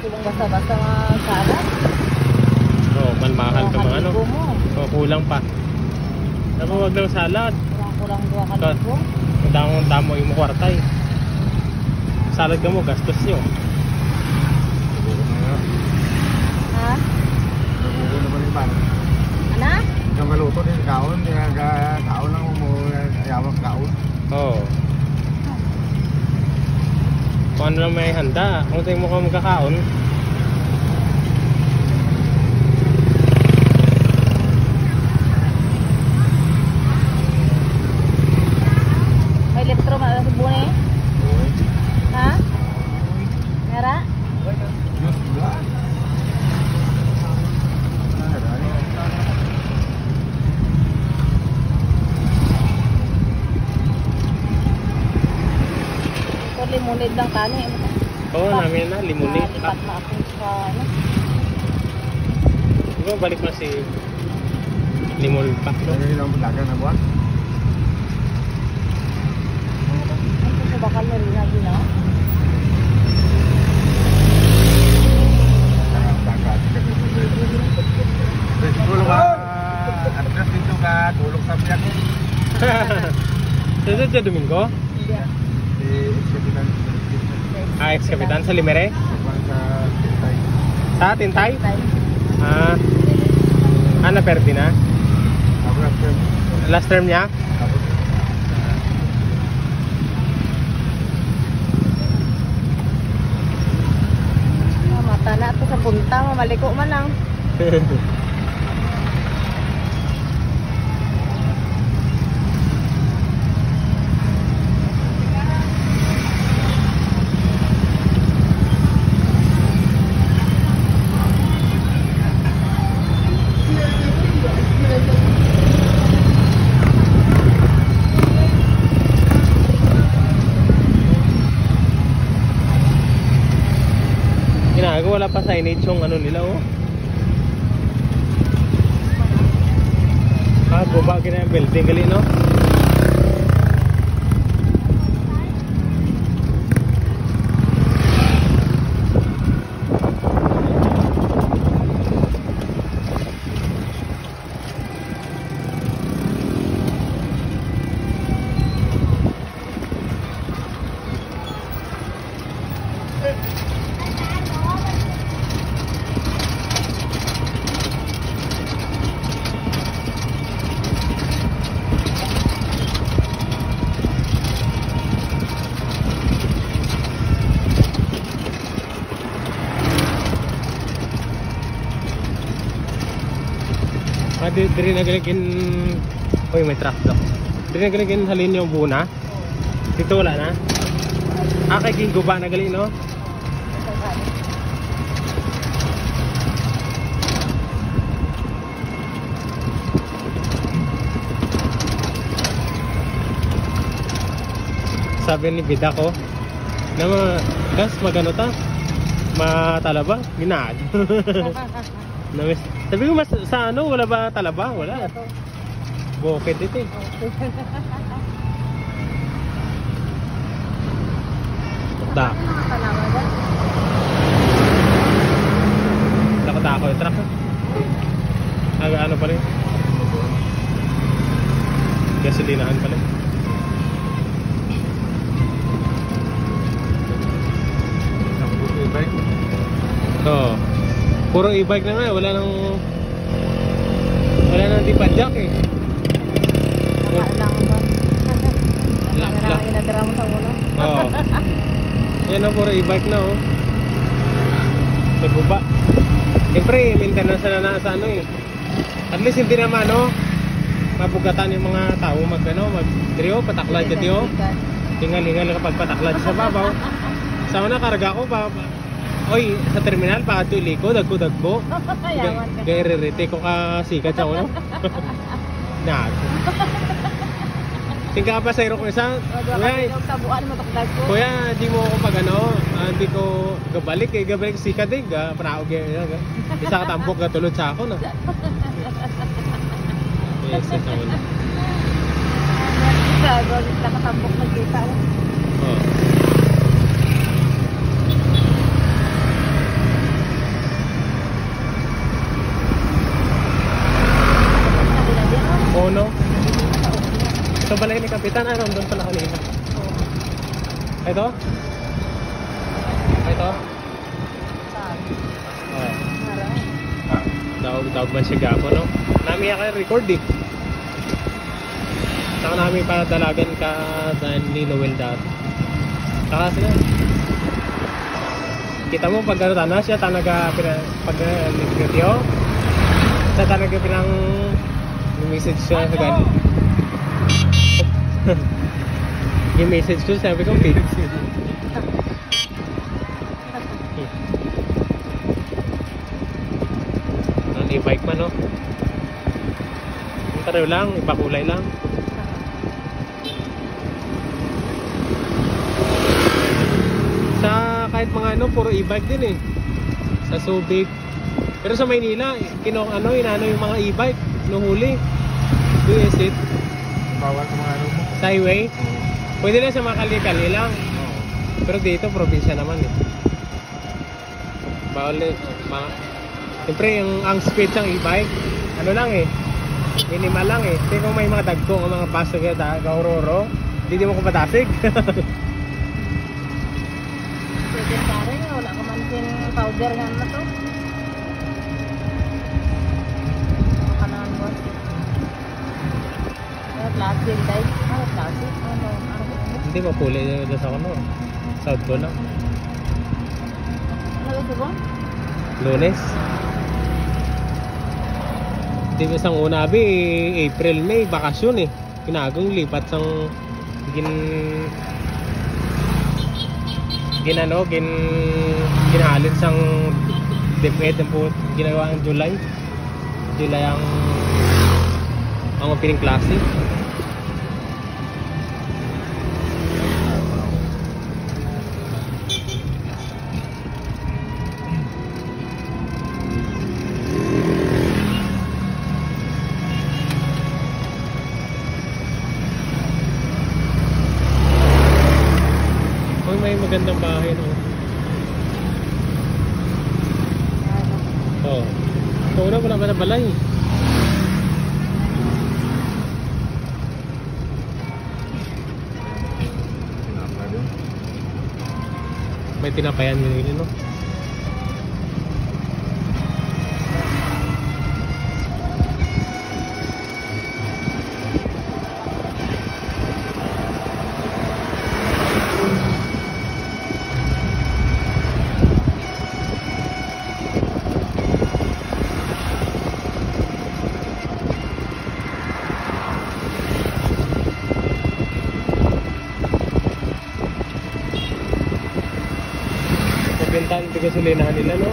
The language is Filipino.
mong basta-basta magkalat. Oo, malmahal ka mga ano. O, kulang pa. Naku, wag lang salad. Kulang 2 kalibo. Ang damo yung kwarta eh. Salad ka mo, gastos nyo. Ha? Nagugulo naman yung pan. Ano? Yung maluto din, kaon. Kaon lang mo, ayawang kaon. Oo. Kung ano lang may handa, kung tayo mo ka magkakaon. May litro na sa bune? Ha? Mera? Diyos ba? Ito limonade lang tani. Oo, namin na, limonade. Lipat na ako sa ano. Diba, balik na si limonade pack. Lagi lang dagang na buwan. Ito sa bakal na rin lagi na. Siguro ba, address dito ka, tulog sa biyak ko. Sa Domingo? Hindi. Si Kapitan. Ah, ex-kapitan sa Limere? Sa Tintay. Sa Tintay? Time. Na perde na? Ako na sir. Last term niya? Tapos, Mata na ito sa punta. Mamaliko man lang. Ginago, wala pa signage yung ano nila oh. Ah, bubagi na yung building gali no? Diri nagaligin. Uy, may truck daw. Diri nagaligin halin yung buna. Dito wala na. Ah, kay Gingo ba nagali no? Sabi ni Bida ko na gas magano ta? Matalaba, ginad. Sabi ko mas sa ano, wala ba talaba? Wala. Bukid dito eh. Da. Nakatako yung truck. Aga ano pala yun? Gasolinahan pala. e-bike. Oo. Puro e-bike na nga, wala nang dipadjak eh. Lang ba? Lang inadara mo sa ulo. Oo. Yan ang puro e-bike na oh. Sa guba. Siyempre, maintenance na sa ano eh. At least hindi naman no, mabugatan yung mga tao mag-drio, pataklad dito. Hingal-hingal kapag pataklad sa babaw. Sa una karga ko pa. Oy, sa terminal pa ato iliko, dagko. Gaya ririte ko ka sikat sa uno. Nah. Tingka pa sa iro ko isa. Kuya, di mo ako pag ano, di ko gabalik sikat eh, panaog yan. Isa ka tampok gatulod sa ako na. Yes, sa uno. Nakatampok nagkita. Oh. Kita na nandun pala kanina. Oo. Ito? Ito? Saan? Oh. Harang. Tawag man siya gapo, no? Nami ka record eh. Saka namin padalagan ka sa ni Noel dati. Saka sila. Kita mo pag ano tanas siya tanaga pag nagkitiyo. Sa tanaga pinang message siya sa gan. Yung message ko sabi ko fix. Ano i-bike man no? Yung lang, ipakulay lang. Sa kahit mga ano, puro e-bike din eh. Sa Subic. Pero sa Maynila, inano yung mga e-bike, nuhuli. Do is it? Bawal sa mga ano mo. Sa highway. Pwede lang sa mga kali-kali lang. Pero dito, probinsya naman eh. Bawal eh. Siyempre, ang speed ng e-bike, ano lang eh. Minimal lang eh. Kasi kung may mga dagkong o mga baso kaya kauroro, hindi mo ko patasig. Pwede pa rin. Wala ka man din powder nga na to. Baka naman boss. Ano klase day? Ano klase? Ano? Hindi mo puli doon sa ano. South ko lang. Ano ba ba? Lunes. Di ba sang una abi April, May, bakasyon eh. Kinagong lipat sang ginahalin sang DepEd po ginagawa ang July. July ang opening klase. May magandang bahay no. Oh. So una wala ba na balay? May tinapayan din no. Bentahan di gasolinahan nila no.